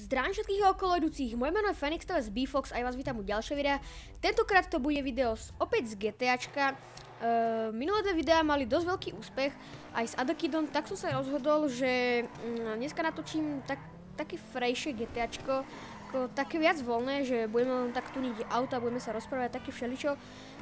Zdravím všetkých okolojúcich, moje meno je Fenix, to je z B-Fox a ja vás vítam u ďalšieho videa. Tentokrát to bude video opäť z GTAčka. Minulé dve videá mali dosť veľký úspech aj s Adakidom, tak som sa rozhodol, že dneska natočím také frejšie GTAčko, také viac voľné, že budeme len tak tuniť auta, budeme sa rozprávať také všeličo.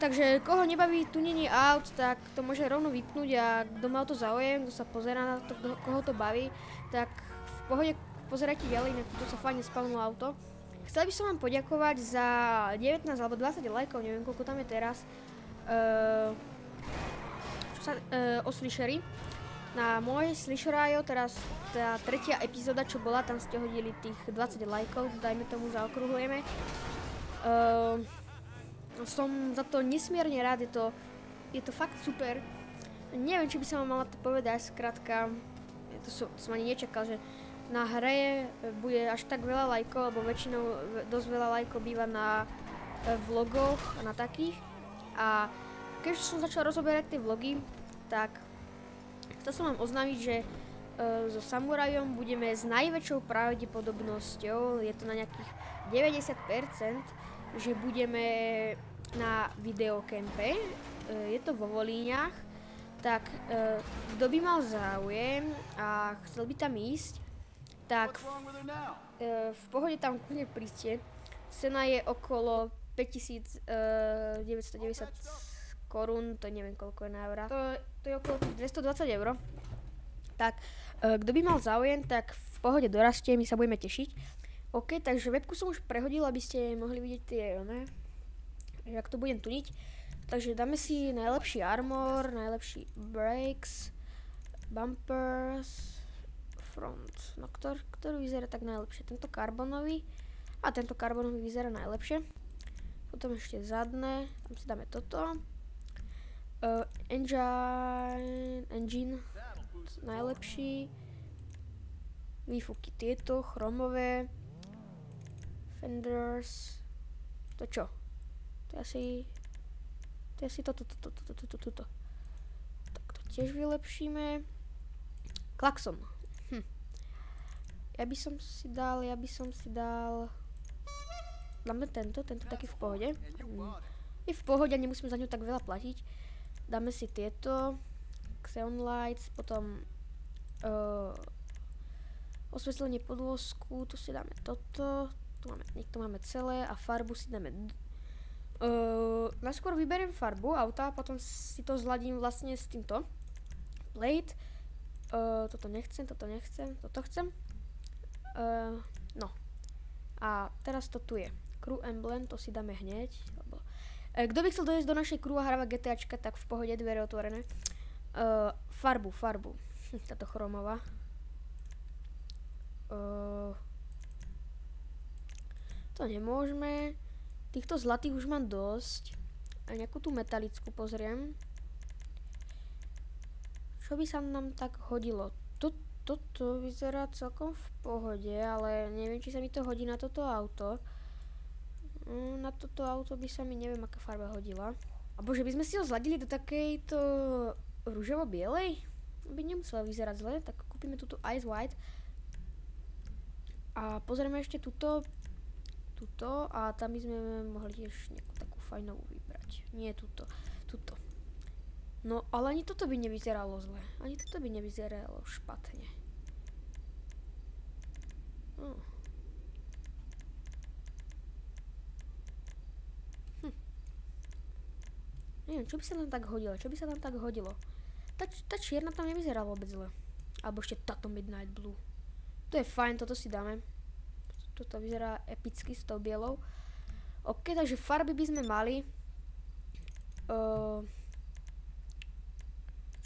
Takže koho nebaví tunenie aut, tak to môže rovno vypnúť a kto má to záujem, kto sa pozerá na to, koho to baví, tak v pohode pozerajte ďalej, na to sa fajne spalilo auto. Chcel by som vám poďakovať za 19 alebo 20 lajkov, neviem koľko tam je teraz, o Slishery. Na môj Slisherájo, teraz tá tretia epizóda, čo bola, tam ste hodili tých 20 lajkov, dajme tomu, zaokrúhlujeme. Som za to nesmierne rád, je to fakt super. Neviem, či by som vám mala to povedať, skrátka, to som ani nečakal, že na hre bude až tak veľa lajkov, lebo väčšinou dosť veľa lajkov býva na vlogoch a na takých. A keď som začal rozoberať tie vlogy, tak chcel som vám oznámiť, že so Samurajom budeme s najväčšou pravdepodobnosťou, je to na nejakých 90%, že budeme na videokempe, je to vo Volíňach, tak kto by mal záujem a chcel by tam ísť, tak v pohode tam kľudne príďte. Cena je okolo 5990 korún, to neviem koľko je na eurá. To je okolo 220 €. Tak, kto by mal záujem, tak v pohode dorastie, my sa budeme tešiť. OK, takže webku som už prehodil, aby ste mohli vidieť tie, že ak to budem tuniť. Takže dáme si najlepší armor, najlepší brakes, bumpers, front, no ktorý vyzerá tak najlepšie, tento karbonový a tento karbonový vyzerá najlepšie. Potom ešte zadné, tam si dáme toto. Engine, najlepší. Výfuky tieto, chromové. Fenders, to čo? To je asi toto. Tak to tiež vylepšíme. Klaxon. Ja by som si dal, dáme tento taký v pohode. Je v pohode a nemusíme za ňu tak veľa platiť. Dáme si tieto, Xeon Lights, potom osvetlenie podvozku, tu si dáme toto, niekto máme celé a farbu si dáme. Najskôr vyberiem farbu auta, potom si to zladím vlastne s týmto. Plate, toto nechcem, toto chcem. No. A teraz to tu je. Crew emblem, to si dáme hneď. Kto by chcel dojsť do našej crew a hrávať GTAčka, tak v pohode, dvere otvorené. Farbu. Táto chromová. To nemôžeme. Týchto zlatých už mám dosť. A nejakú tú metalickú pozriem. Čo by sa nám tak hodilo? Toto vyzerá celkom v pohode, ale neviem, či sa mi to hodí na toto auto. Na toto auto by sa mi neviem, aká farba hodila. A bože, by sme si ho zladili do takejto ružovo-bielej? By nemusela vyzerať zle, tak kúpime túto Ice White. A pozrieme ešte tuto a tam by sme mohli tiež nejakú takú fajnovú vybrať. Nie tuto. No, ale ani toto by nevyzeralo zle. Ani toto by nevyzeralo špatne. Neviem, čo by sa tam tak hodilo? Tá čierna tam nevyzerá vôbec zle. Alebo ešte táto Midnight Blue. To je fajn, toto si dáme. Toto vyzerá epicky s tou bielou. OK, takže farby by sme mali.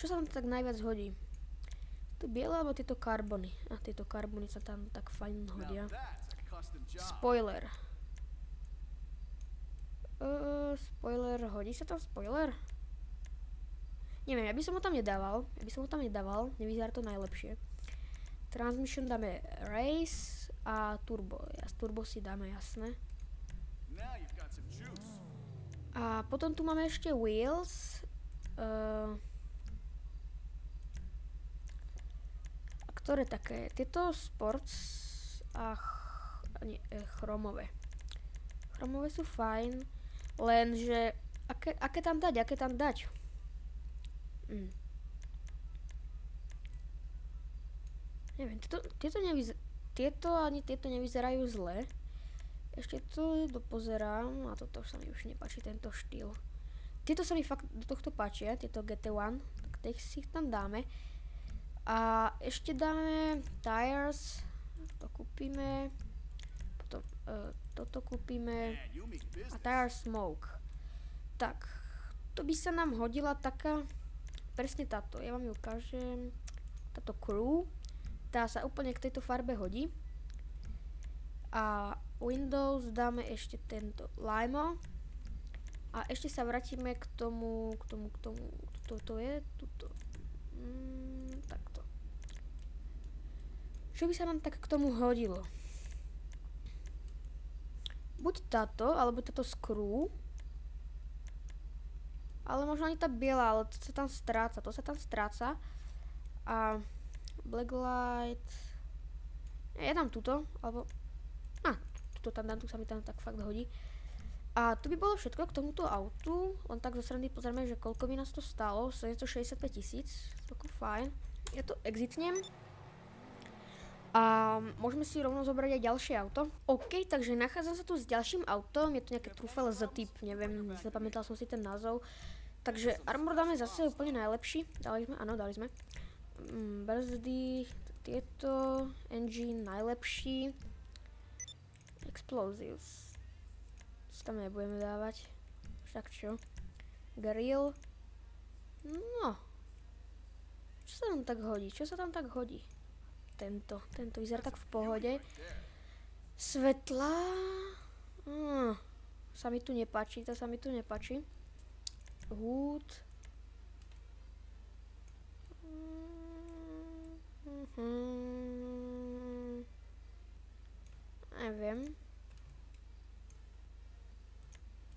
Čo sa tam tak najviac hodí? To biele alebo tieto karbony? A tieto karbony sa tam tak fajn hodia. Spoiler. Spoiler, hodí sa tam spoiler? Neviem, ja by som ho tam nedával. Nevyzerá to najlepšie. Transmission dáme race a turbo. Turbo si dáme, jasné. A potom tu máme ešte wheels. Ktoré také? Tieto sports a nie, chromové. Chromové sú fajn, lenže aké tam dať? Neviem, tieto nevyzerajú zle. Ešte to dopozerám a toto sa mi už nepáči, tento štýl. Tieto sa mi fakt do tohto páčia, tieto GT1, tak tých si tam dáme. A ešte dáme tires, to kúpime, potom toto kúpime a tire smoke. Tak, to by sa nám hodila taká, presne táto, ja vám ju ukážem, táto crew, tá sa úplne k tejto farbe hodí. A Windows dáme ešte tento limo a ešte sa vrátime k tomu, toto je, tuto, takto. Čo by sa nám tak k tomu hodilo? Buď táto, alebo táto screw, ale možno ani tá biela, ale to sa tam stráca. A blacklight, ja dám túto, alebo to tam dám, tu sa mi tam tak fakt hodí. A to by bolo všetko k tomuto autu, len tak zo srandy pozrieme, že koľko by nás to stálo, 765 000, celkom fajn. Ja to exitnem. A môžeme si rovno zobrať aj ďalšie auto. OK, takže nachádzam sa tu s ďalším autom, je to nejaké Trufel Z-typ, neviem, zapamätal som si ten názov. Takže armor dáme zase úplne najlepší, dali sme. Brzdy, tieto, engine najlepší. Explosives. To tam nebudeme dávať. Však čo? Grill. No. Čo sa tam tak hodí? Tento vyzerá tak v pohode. Svetla. Sa mi tu nepáči, Hood. Neviem.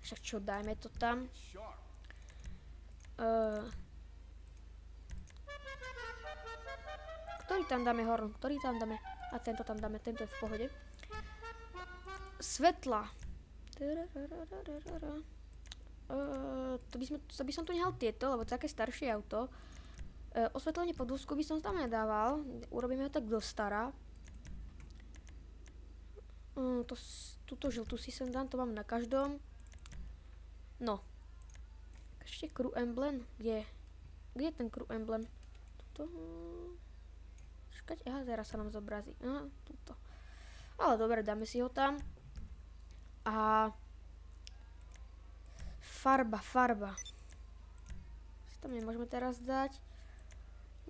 Však čo, dajme to tam. Ktorý tam dáme horn? A tento tam dáme, tento je v pohode. Svetla. To by som tu nehal tieto, lebo to je také staršie auto. Osvetlenie podvozku by som tam nedával. Urobíme ho tak do stará. Túto žltú si sem dám, to mám na každom. No. Ešte crew emblem. Kde je ten crew emblem? Tuto. Čakať, teraz sa nám zobrazí. Tuto. Ale dobre, dáme si ho tam. A farba. Si tam nemôžeme teraz dať.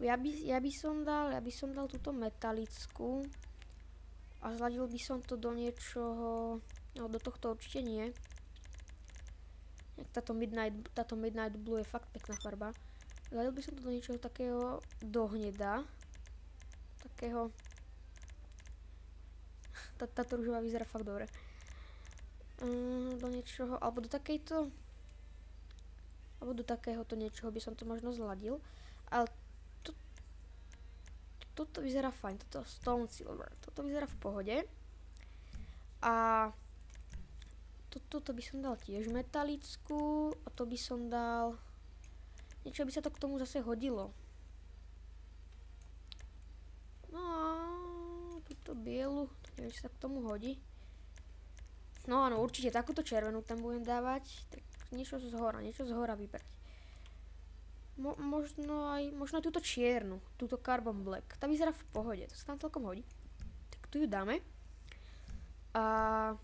Ja by som dal túto metalickú. A zladil by som to do niečoho. No, do tohto určite nie. Táto Midnight Blue je fakt pekná farba. Zladil by som to do niečoho takého dohneda. Takého. Táto ružová vyzerá fakt dobre. Do niečoho, alebo do takejto. Alebo do takéhoto niečoho by som to možno zladil. Ale toto vyzerá fajn, toto Stone Silver. Toto vyzerá v pohode. A toto by som dal tiež metalickú. A to by som dal. Niečo by sa to k tomu zase hodilo. No a túto bielu, neviem, či sa k tomu hodí. No áno, určite takúto červenú tam budem dávať. Tak niečo z hora vybrať. Možno aj túto čiernu, túto Carbon Black. Tá vyzerá v pohode, to sa tam celkom hodí. Tak tu ju dáme. A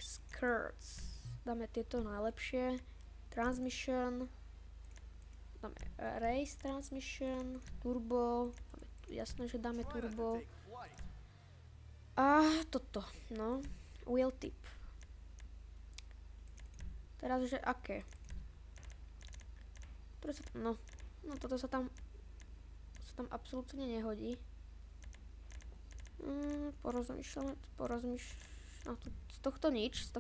skirts. Dáme tieto najlepšie. Transmission. Dáme race transmission, turbo. Jasné, že dáme turbo. A toto, no. Wheel tip. Teraz, že aké? No, toto sa tam absolútne nehodí. Porozmýšľame. No, z tohto nič.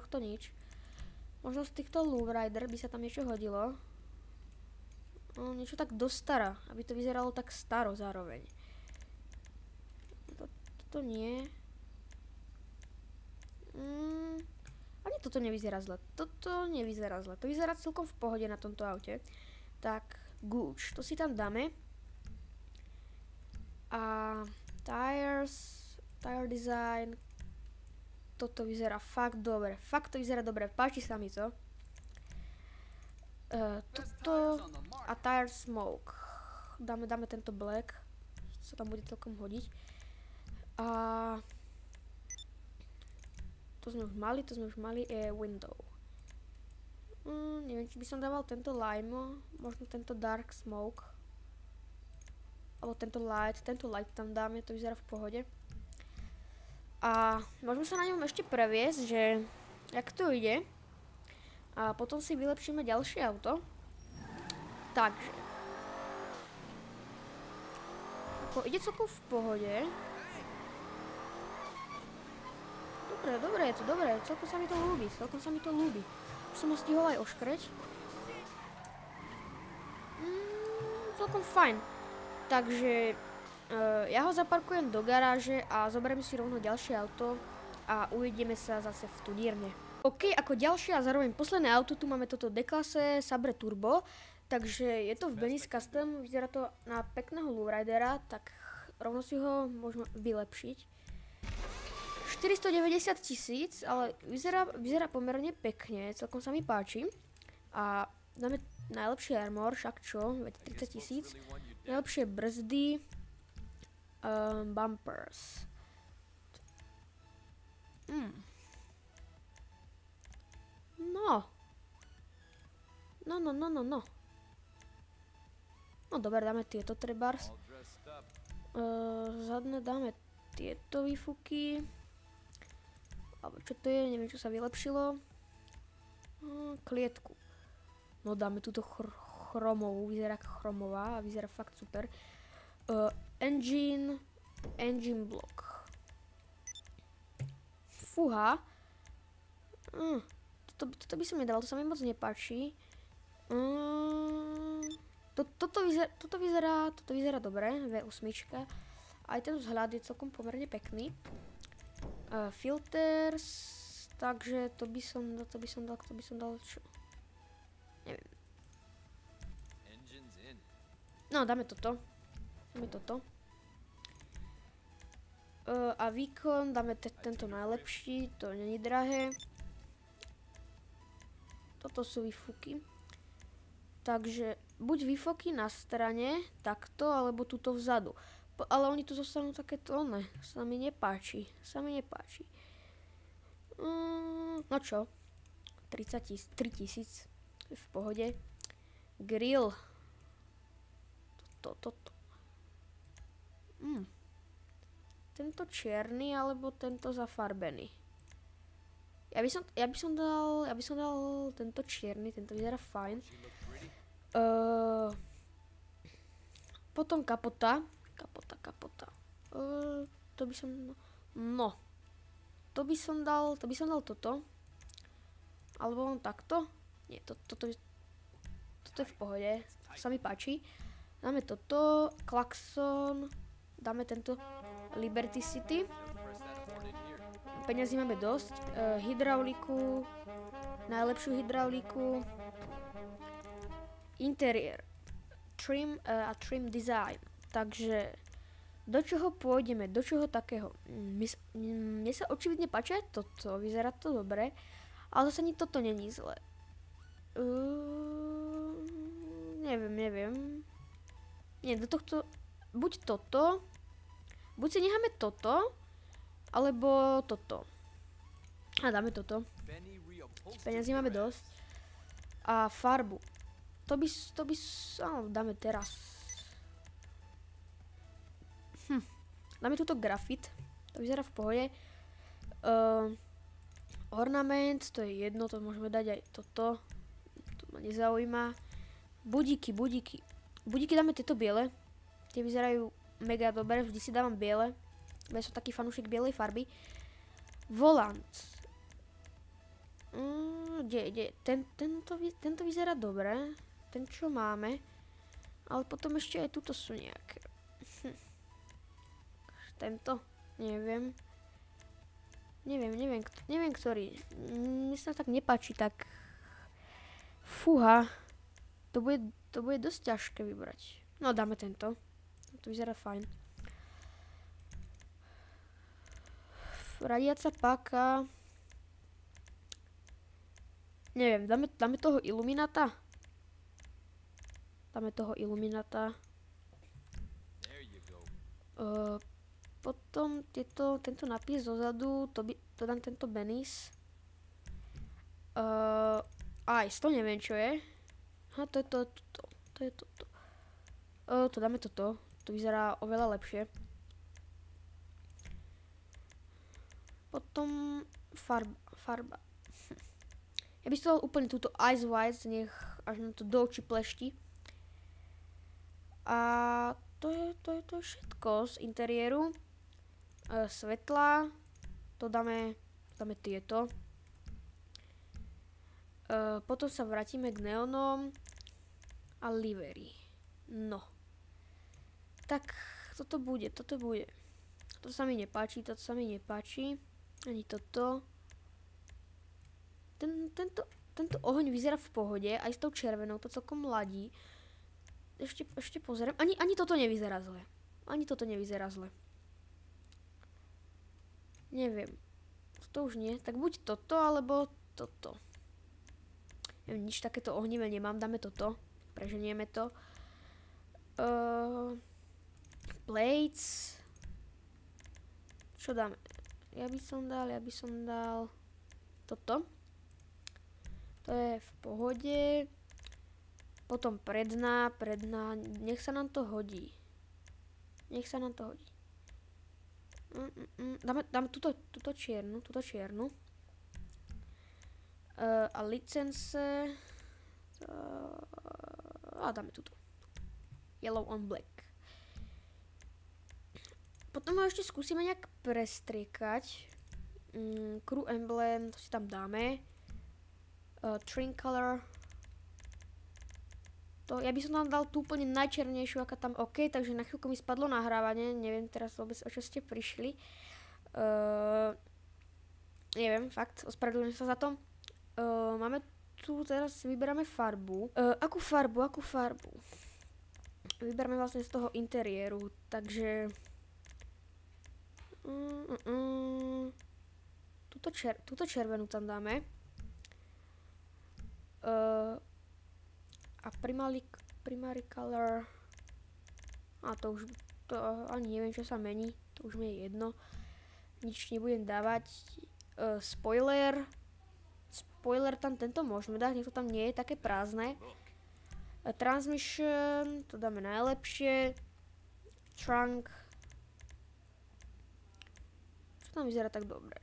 Možno z týchto lowrider by sa tam niečo hodilo. No, niečo tak do stara, aby to vyzeralo tak staro zároveň. toto nie. Ani toto nevyzerá zle. Toto nevyzerá zle. To vyzerá celkom v pohode na tomto aute. Tak, Gooch, to si tam dáme. A tire design. Toto vyzerá fakt dobre. Fakt to vyzerá dobre. Páči sa mi to. Toto a tire smoke. Dáme tento black. Sa tam bude celkom hodiť. A to sme už mali, window. Neviem, či by som dával tento lime, možno tento dark smoke. Alebo tento light tam dáme, to vyzerá v pohode. A môžeme sa na ňom ešte previesť, že jak to ide. A potom si vylepšíme ďalšie auto. Takže. Ide celkom v pohode. Dobre je to, celkom sa mi to ľúbi. Už som ho stihol aj oškreť. Celkom fajn. Takže ja ho zaparkujem do garáže a zoberiem si rovno ďalšie auto a uvidíme sa zase v tudírne. OK, ako ďalšie a zároveň posledné auto, tu máme toto D-klase Sabre Turbo. Takže je to v Benny's Custom, vyzerá to na pekného lowridera, tak rovno si ho môžeme vylepšiť. 490 000, ale vyzerá pomerne pekne, celkom sa mi páči. A dáme najlepší armor, však čo, 30 000. Najlepšie brzdy, bumpers. No dobre, dáme tieto trebárs. Zadné dáme tieto výfuky. Alebo čo to je, neviem čo sa vylepšilo. Klietku. No dáme túto chromovú, vyzerá chromová a vyzerá fakt super. Engine block. Fúha. Toto by som nedával, to sa mi moc nepáči. Toto vyzerá dobre, V8. Aj ten vzhľad je celkom pomerne pekný. Filters, takže to by som dal čo? Neviem. No, dáme toto. A výkon, dáme tento najlepší, to není drahé. Toto sú výfuky. Takže buď výfoky na strane, takto, alebo tuto vzadu. Ale oni tu zostanú takéto, sa mi nepáči. No čo? 3 000, v pohode. Grill. Toto. Tento čierny, alebo tento zafarbený. Ja by som dal tento čierny, tento vyzerá fajn. Potom kapota. To by som dal toto. Alebo takto. Nie, toto je v pohode. To sa mi páči. Dáme toto, klaxon. Dáme tento Liberty City. Peňazí máme dosť. Hydrauliku. Najlepšiu hydrauliku. Interiér. Trim a trim design. Takže do čoho pôjdeme? Do čoho takého? Mne sa očividne páči aj toto. Vyzerá to dobre. Ale zase ani toto není zle. Neviem. Nie, do tohto... Buď toto. Buď si necháme toto. Alebo toto. A dáme toto. Peňazí máme dosť. A farbu. To by dáme teraz. Dáme túto grafit. To vyzerá v pohode. Ornament, to je jedno, to môžeme dať aj toto. To ma nezaujíma. Budíky. Budíky dáme tieto biele. Tie vyzerajú mega dobre, vždy si dávam biele. Ja som taký fanúšik bielej farby. Volant. Tento vyzerá dobre. Ten, čo máme. Ale potom ešte aj tuto sú nejaké. Tento. Neviem. Neviem, ktorý. Mne sa tak nepáči, tak... Fúha. To bude dosť ťažké vybrať. No, dáme tento. To vyzerá fajn. Radiaca páka. Neviem, dáme toho Illuminata. Potom tento nápis zozadu, to dám tento Benis. Ice, to neviem čo je. Aha, to je toto. To dáme toto, to vyzerá oveľa lepšie. Potom farba. Ja by som dal úplne túto Ice White, nech až na to do očí plešti. A to je všetko z interiéru. Svetla, to dáme tieto. Potom sa vrátime k neonom a livery. No. Tak, toto bude. Toto sa mi nepáči, ani toto. Tento oheň vyzerá v pohode, aj s tou červenou, to celkom ladí. Ešte pozerám, ani toto nevyzerá zle. Neviem. To už nie. Tak buď toto, alebo toto. Neviem, nič takéto ohnivé nemám. Dáme toto. Preženieme to. Plates. Čo dáme? Ja by som dal toto. To je v pohode. Potom predná. Nech sa nám to hodí. Dáme túto čiernu. A licence. A dáme túto. Yellow on black. Potom ho ešte skúsime nejak prestriekať. Crew emblem, to si tam dáme. Trim color. To, ja by som tam dal tú úplne najčernejšiu, aká tam OK, takže na chvíľku mi spadlo nahrávanie, neviem teraz vôbec, o čo ste prišli. Neviem, fakt, ospravedlňujem sa za to. Máme tu, teraz vyberáme farbu. Akú farbu? Vyberáme vlastne z toho interiéru, takže... Túto červenú tam dáme. A primary color. A to už ani neviem, čo sa mení. To už mi je jedno. Nič nebudem dávať. Spoiler tam tento môžeme dať, nech to tam nie je také prázdne. Transmission, to dáme najlepšie. Trunk. Čo tam vyzerá tak dobre?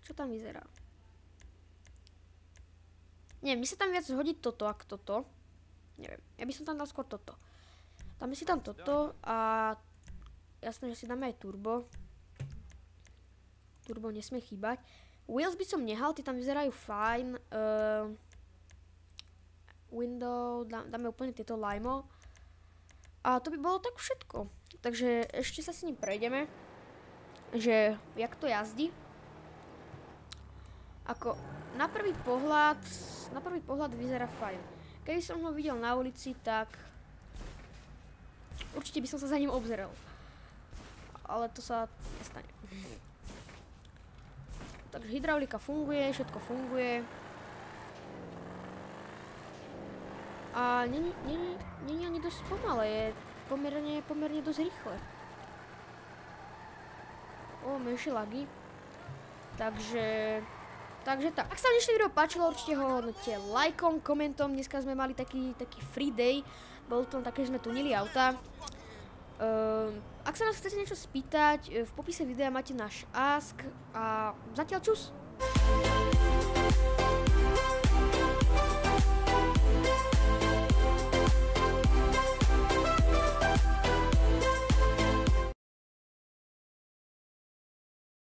Nie, mi sa tam viac hodí toto, ako toto. Neviem, ja by som tam dal skôr toto. Dáme si tam toto a jasné, že si dáme aj turbo. Turbo nesmie chýbať. Wheels by som nehal, tie tam vyzerajú fajn. Window, dáme úplne tieto limo. A to by bolo tak všetko. Takže ešte sa s ním prejdeme. Že, jak to jazdí. Ako, na prvý pohľad vyzerá fajn. Keby som ho videl na ulici, tak určite by som sa za ním obzeral. Ale to sa nestane. Takže hydraulika funguje, všetko funguje. A není ani dosť pomalé, je pomerne dosť rýchle. Menšie lagy. Takže tak. Ak sa vám dnešné video páčilo, určite ho hodnote lajkom, komentom. Dneska sme mali taký free day. Bolo to také, že sme tunili auta. Ak sa nás chcete niečo spýtať, v popise videa máte náš ask. A zatiaľ čus!